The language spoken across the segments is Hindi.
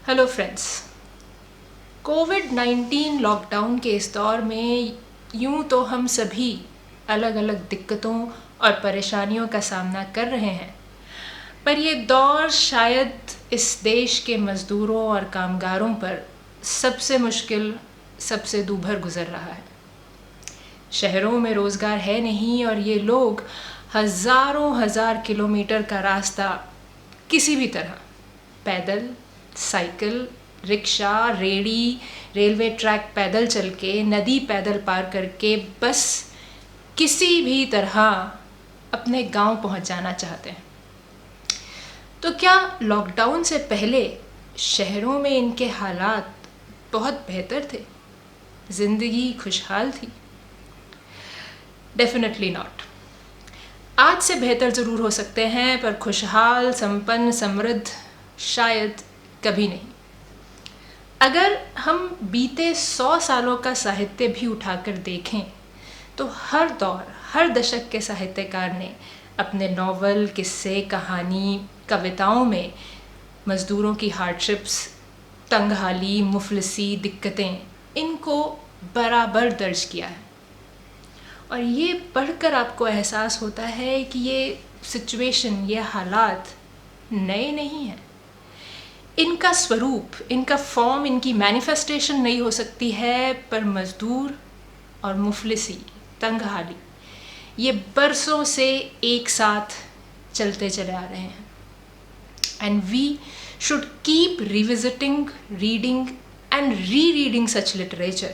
Hello friends. कोविड-19 लॉकडाउन के इस दौर में यूं तो हम सभी अलग अलग दिक्कतों और परेशानियों का सामना कर रहे हैं, पर ये दौर शायद इस देश के मज़दूरों और कामगारों पर सबसे मुश्किल, सबसे दूभर गुज़र रहा है। शहरों में रोज़गार है नहीं और ये लोग हज़ारों हज़ार किलोमीटर का रास्ता किसी भी तरह पैदल, साइकिल, रिक्शा, रेड़ी, रेलवे ट्रैक पैदल चल के, नदी पैदल पार करके बस किसी भी तरह अपने गांव पहुंच जाना चाहते हैं। तो क्या लॉकडाउन से पहले शहरों में इनके हालात बहुत बेहतर थे? ज़िंदगी खुशहाल थी? Definitely not. आज से बेहतर ज़रूर हो सकते हैं, पर खुशहाल, संपन्न, समृद्ध शायद कभी नहीं। अगर हम बीते 100 सालों का साहित्य भी उठाकर देखें तो हर दौर, हर दशक के साहित्यकार ने अपने नॉवल, किस्से, कहानी, कविताओं में मज़दूरों की हार्डशिप्स, तंगहाली, मुफलिसी, दिक्कतें, इनको बराबर दर्ज किया है। और ये पढ़कर आपको एहसास होता है कि ये सिचुएशन, ये हालात नए नहीं हैं। इनका स्वरूप, इनका फॉर्म, इनकी मैनिफेस्टेशन नहीं हो सकती है, पर मज़दूर और मुफलिसी, तंगहाली, ये बरसों से एक साथ चलते चले आ रहे हैं। And we should keep revisiting, reading and rereading such literature,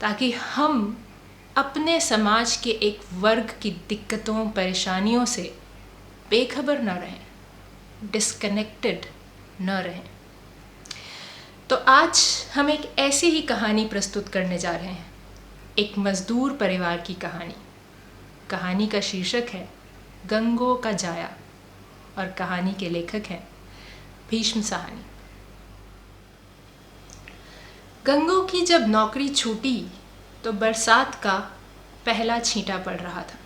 ताकि हम अपने समाज के एक वर्ग की दिक्कतों, परेशानियों से बेखबर न रहें, डिस्कनेक्टेड न रहें। तो आज हम एक ऐसी ही कहानी प्रस्तुत करने जा रहे हैं, एक मज़दूर परिवार की कहानी। कहानी का शीर्षक है गंगो का जाया और कहानी के लेखक हैं भीष्म साहनी। गंगो की जब नौकरी छूटी तो बरसात का पहला छींटा पड़ रहा था।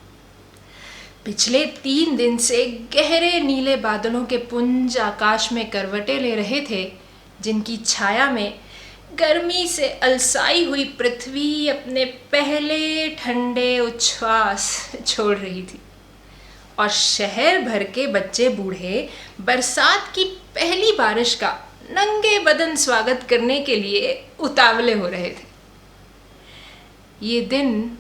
पिछले 3 दिन से गहरे नीले बादलों के पुंज आकाश में करवटें ले रहे थे, जिनकी छाया में गर्मी से अलसाई हुई पृथ्वी अपने पहले ठंडे उच्छ्वास छोड़ रही थी। और शहर भर के बच्चे बूढ़े बरसात की पहली बारिश का नंगे बदन स्वागत करने के लिए उतावले हो रहे थे। ये दिन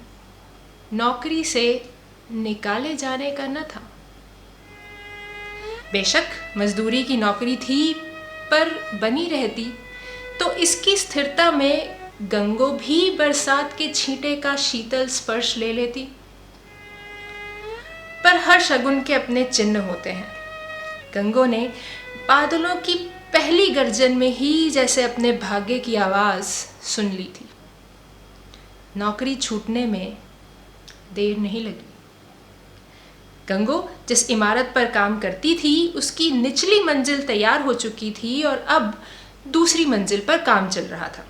नौकरी से निकाले जाने का न था। बेशक मजदूरी की नौकरी थी, पर बनी रहती तो इसकी स्थिरता में गंगो भी बरसात के छींटे का शीतल स्पर्श ले लेती। पर हर शगुन के अपने चिन्ह होते हैं। गंगो ने बादलों की पहली गर्जन में ही जैसे अपने भाग्य की आवाज सुन ली थी। नौकरी छूटने में देर नहीं लगी। गंगो जिस इमारत पर काम करती थी, उसकी निचली मंजिल तैयार हो चुकी थी और अब दूसरी मंजिल पर काम चल रहा था।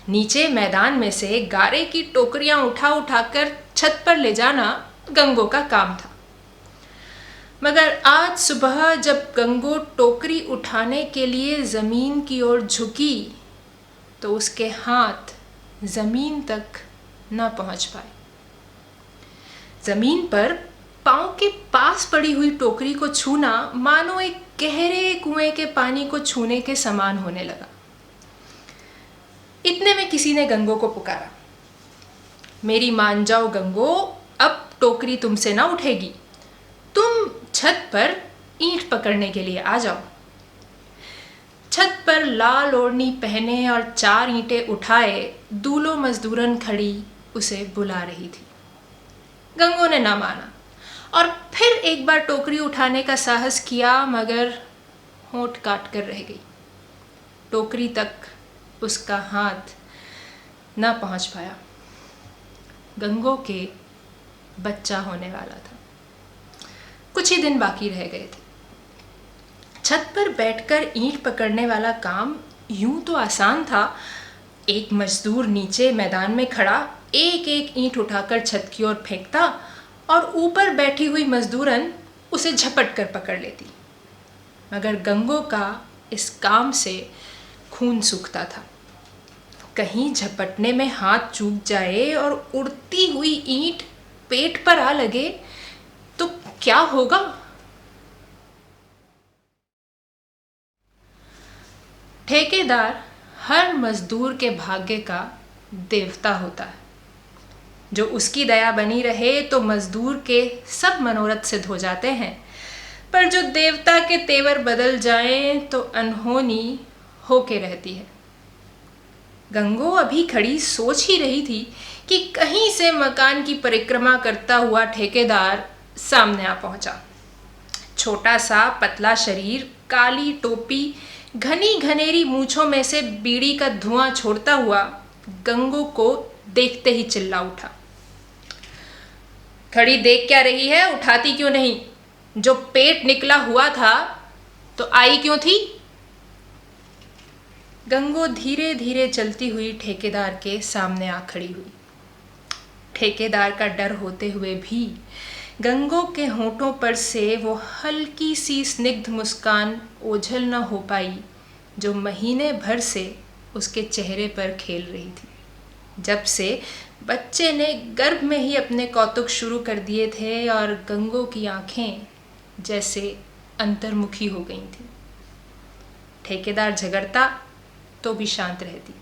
नीचे मैदान में से गारे की टोकरियां उठा उठाकर छत पर ले जाना गंगो का काम था। मगर आज सुबह जब गंगो टोकरी उठाने के लिए जमीन की ओर झुकी तो उसके हाथ जमीन तक न पहुंच पाए। जमीन पर पांव के पास पड़ी हुई टोकरी को छूना मानो एक गहरे कुएं के पानी को छूने के समान होने लगा। इतने में किसी ने गंगो को पुकारा, मेरी मान जाओ गंगो, अब टोकरी तुमसे ना उठेगी, तुम छत पर ईंट पकड़ने के लिए आ जाओ। छत पर लाल ओढ़नी पहने और 4 ईंटें उठाए दूल्हो मजदूरन खड़ी उसे बुला रही थी। गंगो ने ना माना और फिर एक बार टोकरी उठाने का साहस किया, मगर होंठ काट कर रह गई। टोकरी तक उसका हाथ ना पहुंच पाया। गंगो के बच्चा होने वाला था। कुछ ही दिन बाकी रह गए थे। छत पर बैठकर ईंट पकड़ने वाला काम यूं तो आसान था। एक मजदूर नीचे मैदान में खड़ा एक एक ईंट उठाकर छत की ओर फेंकता और ऊपर बैठी हुई मजदूरन उसे झपट कर पकड़ लेती। मगर गंगो का इस काम से खून सूखता था। कहीं झपटने में हाथ चूक जाए और उड़ती हुई ईंट पेट पर आ लगे तो क्या होगा? ठेकेदार हर मजदूर के भाग्य का देवता होता है। जो उसकी दया बनी रहे तो मजदूर के सब मनोरथ सिद्ध हो जाते हैं, पर जो देवता के तेवर बदल जाएं तो अनहोनी होके रहती है। गंगो अभी खड़ी सोच ही रही थी कि कहीं से मकान की परिक्रमा करता हुआ ठेकेदार सामने आ पहुंचा। छोटा सा पतला शरीर, काली टोपी, घनी घनेरी मूंछों में से बीड़ी का धुआं छोड़ता हुआ गंगो को देखते ही चिल्ला उठा, खड़ी देख क्या रही है? उठाती क्यों नहीं? जो पेट निकला हुआ था तो आई क्यों थी? गंगो धीरे धीरे चलती हुई ठेकेदार के सामने आ खड़ी हुई। ठेकेदार का डर होते हुए भी गंगो के होठों पर से वो हल्की सी स्निग्ध मुस्कान ओझल न हो पाई जो महीने भर से उसके चेहरे पर खेल रही थी, जब से बच्चे ने गर्भ में ही अपने कौतुक शुरू कर दिए थे और गंगो की आंखें जैसे अंतर्मुखी हो गई थीं। ठेकेदार झगड़ता तो भी शांत रहती,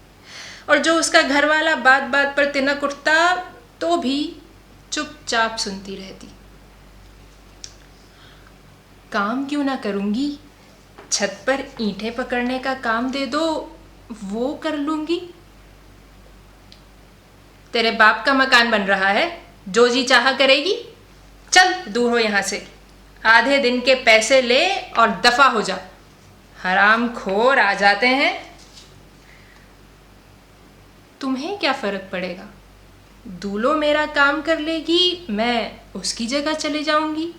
और जो उसका घरवाला बात बात पर तिनक उठता तो भी चुपचाप सुनती रहती। काम क्यों ना करूंगी? छत पर ईंटें पकड़ने का काम दे दो, वो कर लूंगी। तेरे बाप का मकान बन रहा है, जो जी चाहा करेगी। चल दूर हो यहां से, आधे दिन के पैसे ले और दफा हो जा। हरामखोर आ जाते हैं। तुम्हें क्या फर्क पड़ेगा? दूल्हो मेरा काम कर लेगी, मैं उसकी जगह चले जाऊंगी।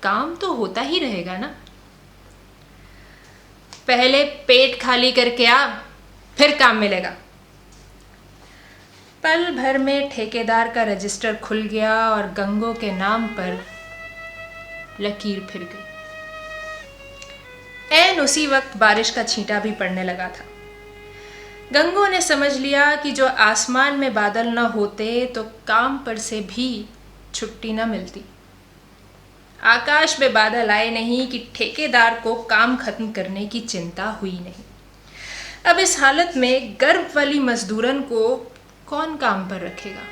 काम तो होता ही रहेगा ना। पहले पेट खाली करके आ, फिर काम मिलेगा। पल भर में ठेकेदार का रजिस्टर खुल गया और गंगो के नाम पर लकीर फिर गई। ऐन उसी वक्त बारिश का छींटा भी पड़ने लगा था। गंगो ने समझ लिया कि जो आसमान में बादल न होते तो काम पर से भी छुट्टी न मिलती। आकाश में बादल आए नहीं कि ठेकेदार को काम खत्म करने की चिंता हुई नहीं। अब इस हालत में गर्भ वाली मजदूरन को कौन काम पर रखेगा?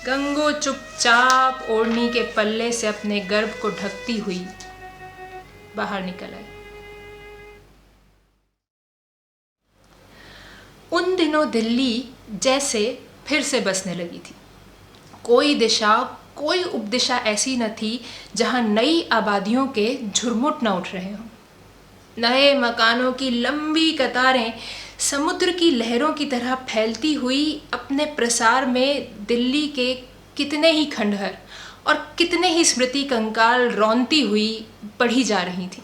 गंगो चुपचाप ओढ़नी के पल्ले से अपने गर्भ को ढकती हुई बाहर निकल आई। उन दिनों दिल्ली जैसे फिर से बसने लगी थी। कोई दिशा, कोई उपदिशा ऐसी न थी जहां नई आबादियों के झुरमुट न उठ रहे हों। नए मकानों की लंबी कतारें समुद्र की लहरों की तरह फैलती हुई अपने प्रसार में दिल्ली के कितने ही खंडहर और कितने ही स्मृति कंकाल रौंदती हुई बढ़ी जा रही थी।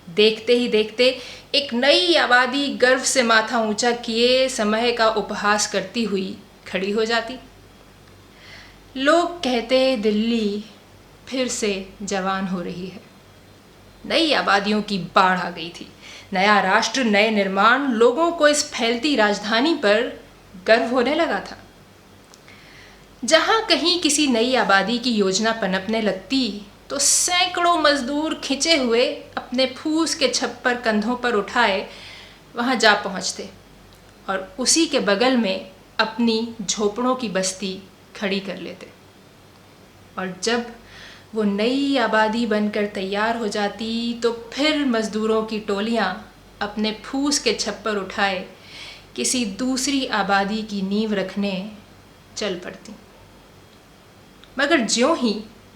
देखते ही देखते एक नई आबादी गर्व से माथा ऊंचा किए समय का उपहास करती हुई खड़ी हो जाती। लोग कहते दिल्ली फिर से जवान हो रही है। नई आबादियों की बाढ़ आ गई थी। नया राष्ट्र, नए निर्माण, लोगों को इस फैलती राजधानी पर गर्व होने लगा था। जहां कहीं किसी नई आबादी की योजना पनपने लगती तो सैकड़ों मजदूर खिंचे हुए अपने फूस के छप्पर कंधों पर उठाए वहां जा पहुंचते और उसी के बगल में अपनी झोपड़ों की बस्ती खड़ी कर लेते। और जब वो नई आबादी बनकर तैयार हो जाती तो फिर मजदूरों की टोलियां अपने फूस के छप्पर उठाए किसी दूसरी आबादी की नींव रखने चल पड़ती। मगर ज्यों ही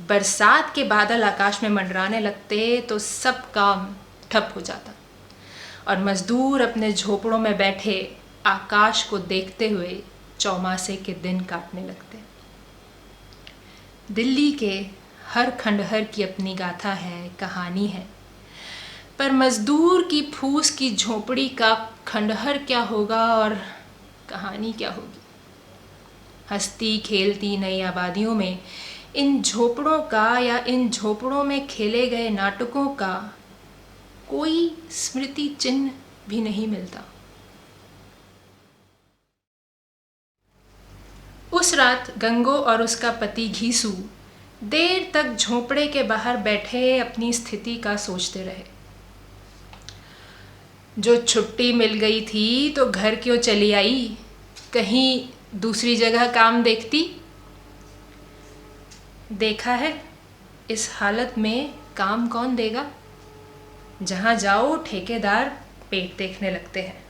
बरसात के बादल आकाश में मंडराने लगते तो सब काम ठप हो जाता और मजदूर अपने झोपड़ों में बैठे आकाश को देखते हुए चौमासे के दिन काटने लगते। दिल्ली के हर खंडहर की अपनी गाथा है, कहानी है, पर मजदूर की फूस की झोपड़ी का खंडहर क्या होगा और कहानी क्या होगी? हंसती खेलती नई आबादियों में इन झोपड़ों का या इन झोपड़ों में खेले गए नाटकों का कोई स्मृति चिन्ह भी नहीं मिलता। उस रात गंगो और उसका पति घीसू देर तक झोंपड़े के बाहर बैठे अपनी स्थिति का सोचते रहे। जो छुट्टी मिल गई थी तो घर क्यों चली आई, कहीं दूसरी जगह काम देखती। देखा है इस हालत में काम कौन देगा, जहाँ जाओ ठेकेदार पेट देखने लगते हैं।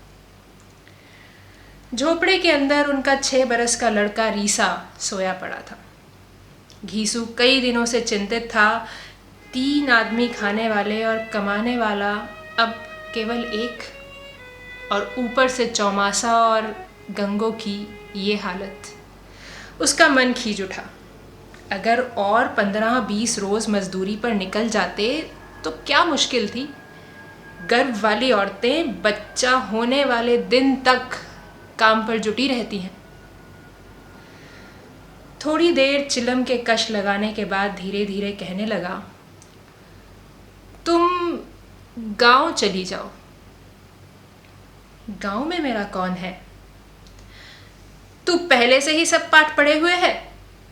झोपड़े के अंदर उनका 6 बरस का लड़का रीसा सोया पड़ा था। घीसू कई दिनों से चिंतित था। 3 आदमी खाने वाले और कमाने वाला अब केवल एक, और ऊपर से चौमासा और गंगो की ये हालत। उसका मन खींच उठा। अगर और 15-20 रोज़ मजदूरी पर निकल जाते तो क्या मुश्किल थी। गर्भ वाली औरतें बच्चा होने वाले दिन तक काम पर जुटी रहती हैं। थोड़ी देर चिलम के कश लगाने के बाद धीरे धीरे कहने लगा, तुम गांव चली जाओ। गांव में मेरा कौन है? तू पहले से ही सब पाठ पढ़े हुए है।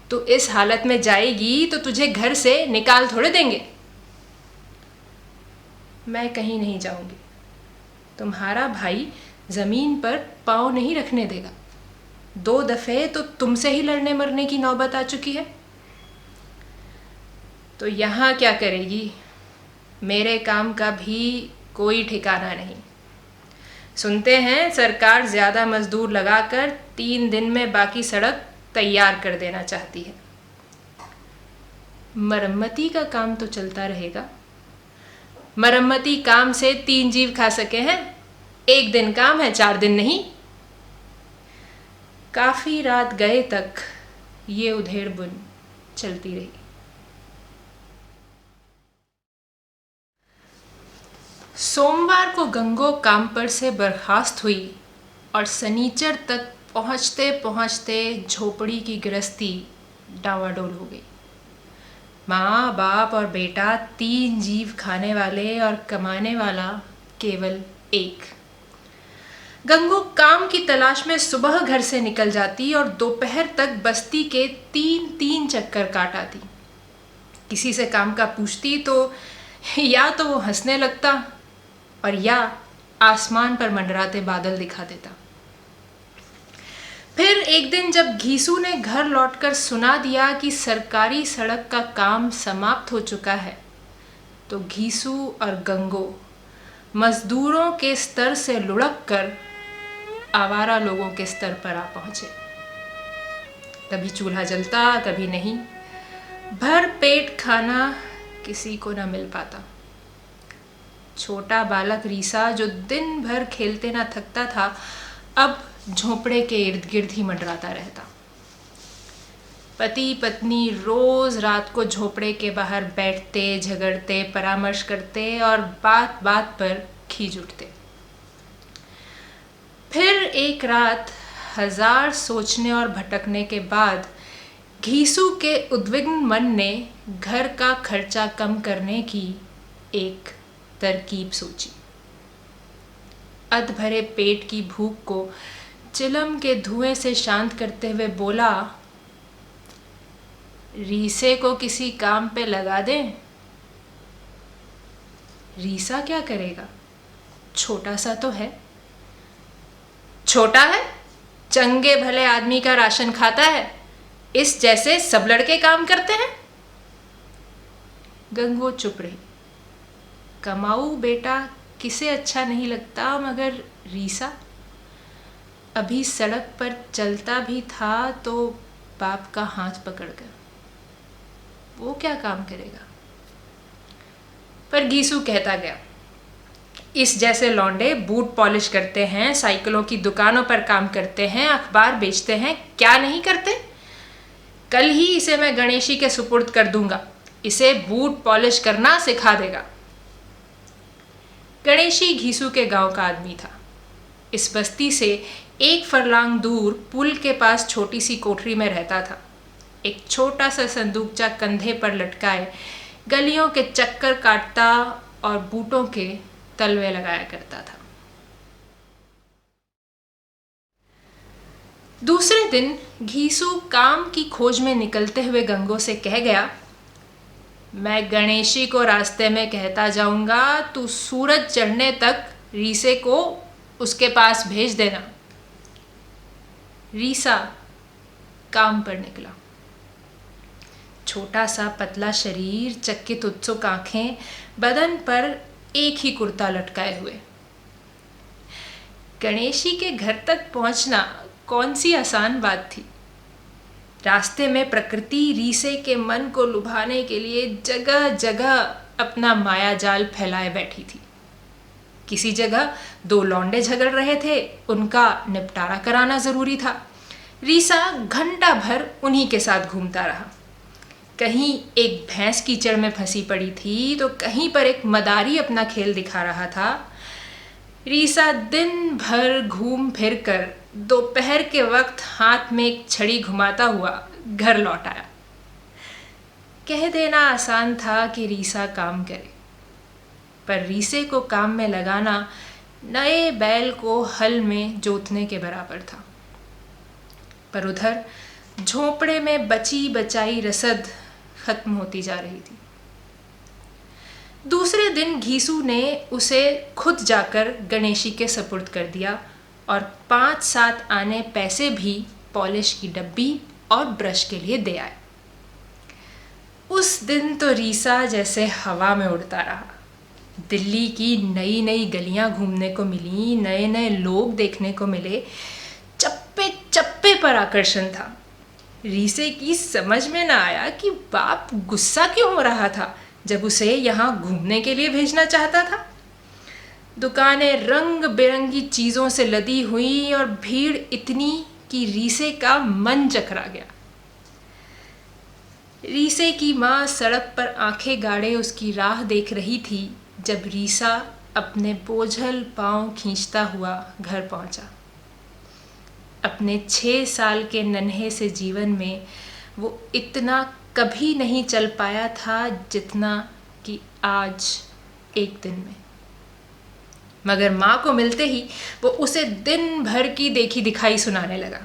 तू इस हालत में जाएगी तो तुझे घर से निकाल थोड़े देंगे। मैं कहीं नहीं जाऊंगी। तुम्हारा भाई जमीन पर पाँव नहीं रखने देगा। 2 दफे तो तुमसे ही लड़ने मरने की नौबत आ चुकी है। तो यहाँ क्या करेगी? मेरे काम का भी कोई ठिकाना नहीं। सुनते हैं सरकार ज़्यादा मजदूर लगाकर 3 दिन में बाकी सड़क तैयार कर देना चाहती है। मरम्मती का काम तो चलता रहेगा। मरम्मती काम से 3 जीव खा सके हैं। 1 दिन काम है, 4 दिन नहीं। काफ़ी रात गए तक ये उधेड़ बुन चलती रही। सोमवार को गंगो काम पर से बर्खास्त हुई और शनिचर तक पहुँचते पहुँचते झोपड़ी की गृहस्थी डावाडोल हो गई। माँ बाप और बेटा, 3 जीव खाने वाले और कमाने वाला केवल एक। गंगो काम की तलाश में सुबह घर से निकल जाती और दोपहर तक बस्ती के 3-3 चक्कर काट आती। किसी से काम का पूछती तो या तो वो हंसने लगता और या आसमान पर मंडराते बादल दिखा देता। फिर एक दिन जब घीसू ने घर लौटकर सुना दिया कि सरकारी सड़क का काम समाप्त हो चुका है, तो घीसू और गंगो मजदूरों के स्तर से लुढ़क कर आवारा लोगों के स्तर पर आ पहुंचे। कभी चूल्हा जलता, कभी नहीं। भर पेट खाना किसी को न मिल पाता। छोटा बालक रीसा, जो दिन भर खेलते ना थकता था, अब झोंपड़े के इर्द गिर्द ही मंडराता रहता। पति पत्नी रोज रात को झोंपड़े के बाहर बैठते, झगड़ते, परामर्श करते और बात बात पर खींच उठते। फिर एक रात 1000 सोचने और भटकने के बाद घीसू के उद्विग्न मन ने घर का खर्चा कम करने की एक तरकीब सोची। अध भरे पेट की भूख को चिलम के धुएं से शांत करते हुए बोला, रीसे को किसी काम पे लगा दें। रीसा क्या करेगा? छोटा सा तो है। छोटा है? चंगे भले आदमी का राशन खाता है। इस जैसे सब लड़के काम करते हैं। गंगो चुप रही। कमाऊ बेटा किसे अच्छा नहीं लगता, मगर रीसा अभी सड़क पर चलता भी था तो बाप का हाथ पकड़कर। वो क्या काम करेगा? पर घीसू कहता गया, इस जैसे लौंडे बूट पॉलिश करते हैं, साइकिलों की दुकानों पर काम करते हैं, अखबार बेचते हैं, क्या नहीं करते? कल ही इसे मैं गणेशी के सुपुर्द कर दूंगा। इसे बूट पॉलिश करना सिखा देगा। गणेशी घीसू के गांव का आदमी था। इस बस्ती से 1 फरलांग दूर पुल के पास छोटी सी कोठरी में रहता था। एक छोटा सा संदूकचा कंधे पर लटकाए गलियों के चक्कर काटता और बूटों के तलवे लगाया करता था। दूसरे दिन घीसू काम की खोज में निकलते हुए गंगो से कह गया, मैं गणेशी को रास्ते में कहता जाऊंगा, तू सूरज चढ़ने तक रीसे को उसके पास भेज देना। रीसा काम पर निकला। छोटा सा पतला शरीर, चकित उत्सुक आंखें, बदन पर एक ही कुर्ता लटकाए हुए। गणेशी के घर तक पहुंचना कौन सी आसान बात थी। रास्ते में प्रकृति रीसे के मन को लुभाने के लिए जगह जगह अपना माया जाल फैलाए बैठी थी। किसी जगह दो लौंडे झगड़ रहे थे, उनका निपटारा कराना जरूरी था। रीसा घंटा भर उन्हीं के साथ घूमता रहा। कहीं एक भैंस कीचड़ में फंसी पड़ी थी तो कहीं पर एक मदारी अपना खेल दिखा रहा था। रीसा दिन भर घूम फिर कर दोपहर के वक्त हाथ में एक छड़ी घुमाता हुआ घर लौट आया। कह देना आसान था कि रीसा काम करे, पर रीसे को काम में लगाना नए बैल को हल में जोतने के बराबर था। पर उधर झोंपड़े में बची बचाई रसद खत्म होती जा रही थी। दूसरे दिन घीसू ने उसे खुद जाकर गणेशी के सपुर्द कर दिया और 5-7 आने पैसे भी पॉलिश की डब्बी और ब्रश के लिए दे आए। उस दिन तो रीसा जैसे हवा में उड़ता रहा। दिल्ली की नई नई गलियां घूमने को मिली, नए नए लोग देखने को मिले, चप्पे चप्पे पर आकर्षण था। रीसे की समझ में ना आया कि बाप गुस्सा क्यों हो रहा था जब उसे यहाँ घूमने के लिए भेजना चाहता था। दुकानें रंग बिरंगी चीज़ों से लदी हुई और भीड़ इतनी कि रीसे का मन चकरा गया। रीसे की माँ सड़क पर आंखें गाड़े उसकी राह देख रही थी जब रीसा अपने बोझल पांव खींचता हुआ घर पहुंचा। अपने 6 साल के नन्हे से जीवन में वो इतना कभी नहीं चल पाया था जितना कि आज एक दिन में। मगर माँ को मिलते ही वो उसे दिन भर की देखी दिखाई सुनाने लगा।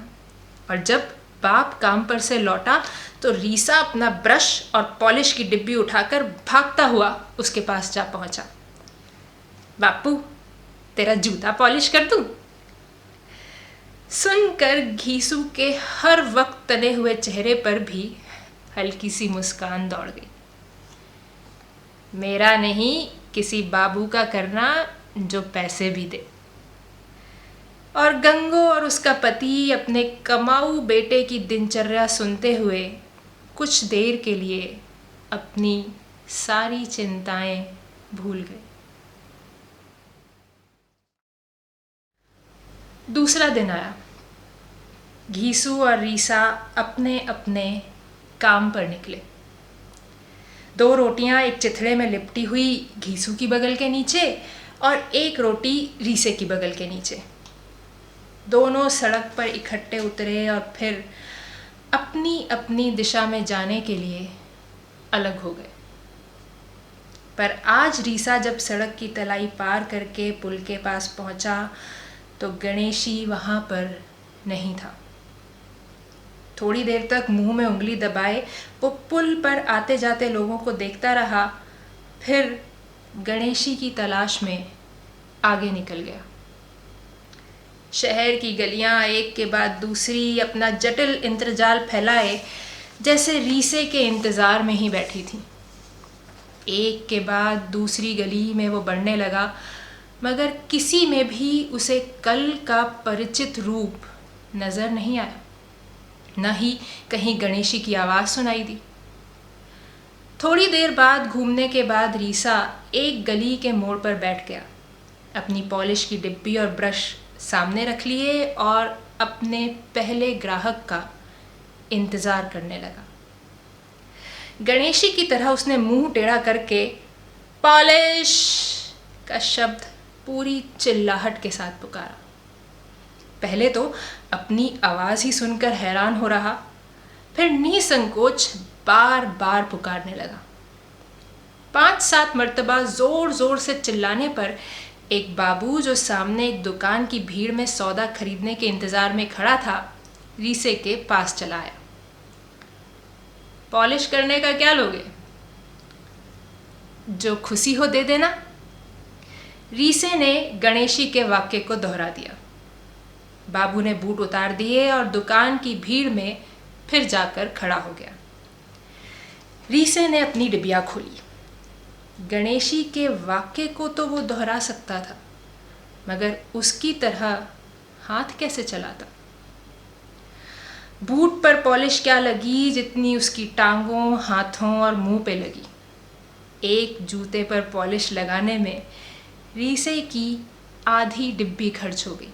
और जब बाप काम पर से लौटा तो रीसा अपना ब्रश और पॉलिश की डिब्बी उठाकर भागता हुआ उसके पास जा पहुंचा। बापू, तेरा जूता पॉलिश कर दूं? सुनकर घीसू के हर वक्त तने हुए चेहरे पर भी हल्की सी मुस्कान दौड़ गई। मेरा नहीं, किसी बाबू का करना जो पैसे भी दे। और गंगो और उसका पति अपने कमाऊ बेटे की दिनचर्या सुनते हुए कुछ देर के लिए अपनी सारी चिंताएं भूल गए। दूसरा दिन आया। घीसू और रीसा अपने अपने काम पर निकले। 2 रोटियां एक चिथड़े में लिपटी हुई घीसू की बगल के नीचे और एक रोटी रीसे की बगल के नीचे। दोनों सड़क पर इकट्ठे उतरे और फिर अपनी अपनी दिशा में जाने के लिए अलग हो गए। पर आज रीसा जब सड़क की तलाई पार करके पुल के पास पहुंचा तो गणेशी वहां पर नहीं था। थोड़ी देर तक मुंह में उंगली दबाए वो पुल पर आते जाते लोगों को देखता रहा, फिर गणेशी की तलाश में आगे निकल गया। शहर की गलियां एक के बाद दूसरी अपना जटिल इंद्रजाल फैलाए जैसे रीसे के इंतज़ार में ही बैठी थी। एक के बाद दूसरी गली में वो बढ़ने लगा, मगर किसी में भी उसे कल का परिचित रूप नज़र नहीं आया, न ही कहीं गणेशी की आवाज़ सुनाई दी। थोड़ी देर बाद घूमने के बाद रीसा एक गली के मोड़ पर बैठ गया। अपनी पॉलिश की डिब्बी और ब्रश सामने रख लिए और अपने पहले ग्राहक का इंतज़ार करने लगा। गणेशी की तरह उसने मुंह टेढ़ा करके पॉलिश का शब्द पूरी चिल्लाहट के साथ पुकारा। पहले तो अपनी आवाज़ ही सुनकर हैरान हो रहा, फिर निसंकोच बार बार पुकारने लगा। 5-7 मर्तबा ज़ोर ज़ोर से चिल्लाने पर एक बाबू जो सामने एक दुकान की भीड़ में सौदा खरीदने के इंतज़ार में खड़ा था, रीसे के पास चला आया। पॉलिश करने का क्या लोगे? जो खुशी हो दे देना। रीसे ने गणेशी के वाक्य को दोहरा दिया। बाबू ने बूट उतार दिए और दुकान की भीड़ में फिर जाकर खड़ा हो गया। रीसे ने अपनी डिबिया खोली। गणेशी के वाक्य को तो वो दोहरा सकता था, मगर उसकी तरह हाथ कैसे चलाता? बूट पर पॉलिश क्या लगी जितनी उसकी टांगों, हाथों और मुंह पे लगी। एक जूते पर पॉलिश लगाने में रीसे की आधी डिब्बी खर्च हो गई।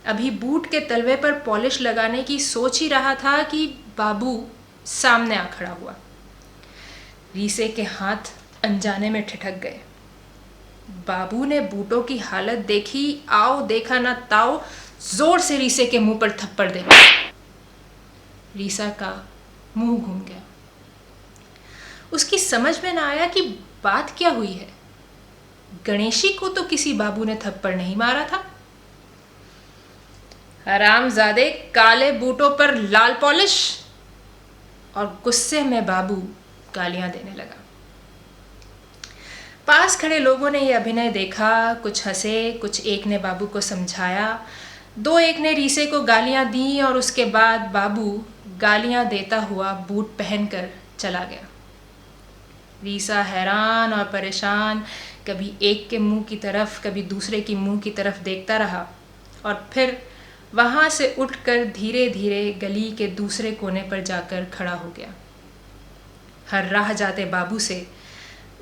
अभी बूट के तलवे पर पॉलिश लगाने की सोच ही रहा था कि बाबू सामने आ खड़ा हुआ। रीसे के हाथ अनजाने में ठिठक गए। बाबू ने बूटों की हालत देखी, आओ देखा ना ताओ, जोर से रीसे के मुंह पर थप्पड़ दे। रीसा का मुंह घूम गया। उसकी समझ में ना आया कि बात क्या हुई है। गणेशी को तो किसी बाबू ने थप्पड़ नहीं मारा था। हरामजादे, काले बूटों पर लाल पॉलिश। और गुस्से में बाबू गालियां देने लगा। पास खड़े लोगों ने यह अभिनय देखा, कुछ हंसे, कुछ एक ने बाबू को समझाया, दो एक ने रीसे को गालियां दी और उसके बाद बाबू गालियां देता हुआ बूट पहनकर चला गया। रीसा हैरान और परेशान कभी एक के मुंह की तरफ, कभी दूसरे की मुंह की तरफ देखता रहा और फिर वहां से उठकर धीरे धीरे गली के दूसरे कोने पर जाकर खड़ा हो गया। हर राह जाते बाबू से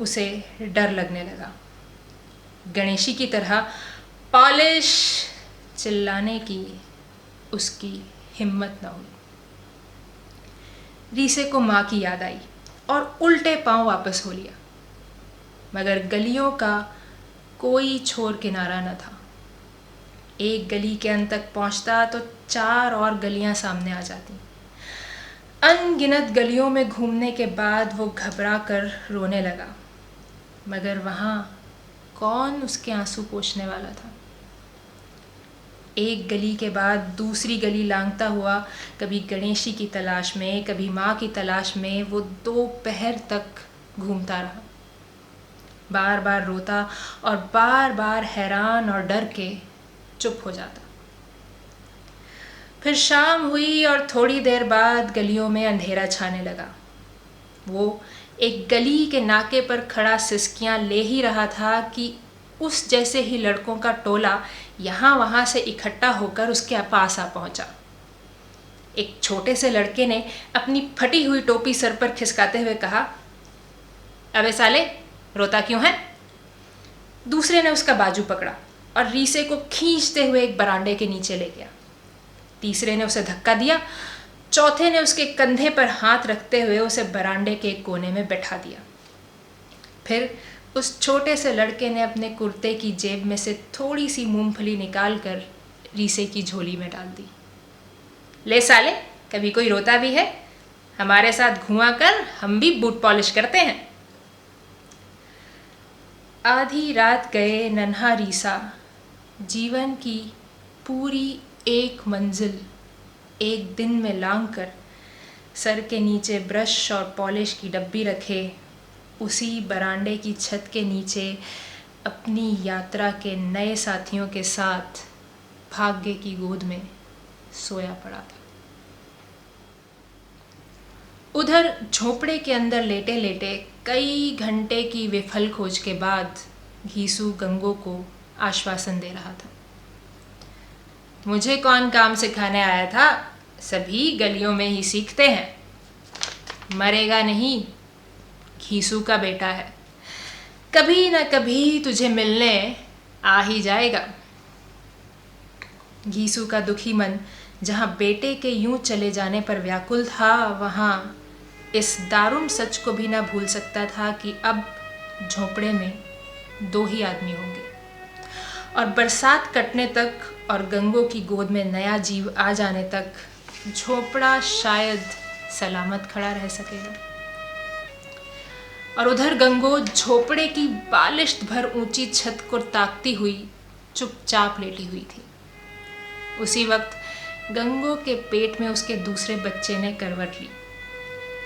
उसे डर लगने लगा। गणेशी की तरह पॉलिश चिल्लाने की उसकी हिम्मत न हुई। रीसे को माँ की याद आई और उल्टे पांव वापस हो लिया, मगर गलियों का कोई छोर किनारा न था। एक गली के अंत तक पहुंचता तो चार और गलियां सामने आ जाती। अनगिनत गलियों में घूमने के बाद वो घबरा कर रोने लगा, मगर वहाँ कौन उसके आंसू पोंछने वाला था। एक गली के बाद दूसरी गली लांघता हुआ कभी गणेशी की तलाश में, कभी माँ की तलाश में वो दोपहर तक घूमता रहा। बार बार रोता और बार बार हैरान और डर के चुप हो जाता। फिर शाम हुई और थोड़ी देर बाद गलियों में अंधेरा छाने लगा। वो एक गली के नाके पर खड़ा सिसकियां ले ही रहा था कि उस जैसे ही लड़कों का टोला यहाँ वहाँ से इकट्ठा होकर उसके पास आ पहुँचा। एक छोटे से लड़के ने अपनी फटी हुई टोपी सर पर खिसकाते हुए कहा, अबे साले, रोता क्यों है? दूसरे ने उसका बाजू पकड़ा और रीसे को खींचते हुए एक बरामदे के नीचे ले गया। तीसरे ने उसे धक्का दिया। चौथे ने उसके कंधे पर हाथ रखते हुए उसे बरामदे के एक कोने में बैठा दिया। फिर उस छोटे से लड़के ने अपने कुर्ते की जेब में से थोड़ी सी मूंगफली निकालकर रीसे की झोली में डाल दी। ले साले, कभी कोई रोता भी है? हमारे साथ घुमा कर हम भी बूट पॉलिश करते हैं। आधी रात गए नन्हा रीसा जीवन की पूरी एक मंजिल एक दिन में लांघ कर सर के नीचे ब्रश और पॉलिश की डब्बी रखे उसी बरामदे की छत के नीचे अपनी यात्रा के नए साथियों के साथ भाग्य की गोद में सोया पड़ा था। उधर झोपड़े के अंदर लेटे लेटे कई घंटे की विफल खोज के बाद घीसू गंगो को आश्वासन दे रहा था। मुझे कौन काम सिखाने आया था? सभी गलियों में ही सीखते हैं। मरेगा नहीं, घीसू का बेटा है। कभी न कभी तुझे मिलने आ ही जाएगा। घीसू का दुखी मन जहाँ बेटे के यूं चले जाने पर व्याकुल था, वहाँ इस दारुण सच को भी ना भूल सकता था कि अब झोपड़े में दो ही आदमी होंगे और बरसात कटने तक और गंगो की गोद में नया जीव आ जाने तक झोपड़ा शायद सलामत खड़ा रह सकेगा। और उधर गंगो झोपड़े की बालिश्त भर ऊंची छत को ताकती हुई चुपचाप लेटी हुई थी। उसी वक्त गंगो के पेट में उसके दूसरे बच्चे ने करवट ली,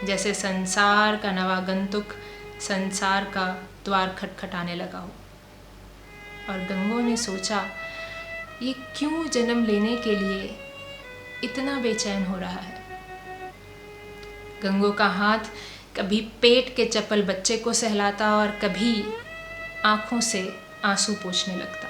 जैसे संसार का नवागंतुक संसार का द्वार खटखटाने लगा हो। और गंगो ने सोचा, ये क्यों जन्म लेने के लिए इतना बेचैन हो रहा है। गंगो का हाथ कभी पेट के चपल बच्चे को सहलाता और कभी आंखों से आंसू पोंछने लगता।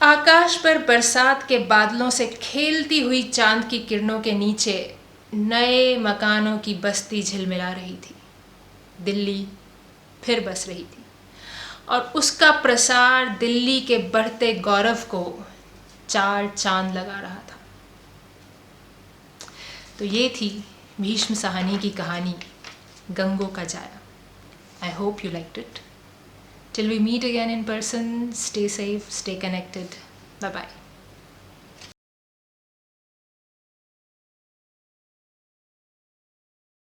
आकाश पर बरसात के बादलों से खेलती हुई चांद की किरणों के नीचे नए मकानों की बस्ती झिलमिला रही थी। दिल्ली फिर बस रही थी और उसका प्रसार दिल्ली के बढ़ते गौरव को चार चांद लगा रहा था। तो ये थी भीष्म साहनी की कहानी गंगो का जाया। I hope you liked it. Till we meet again in person, stay safe, stay connected. Bye-bye.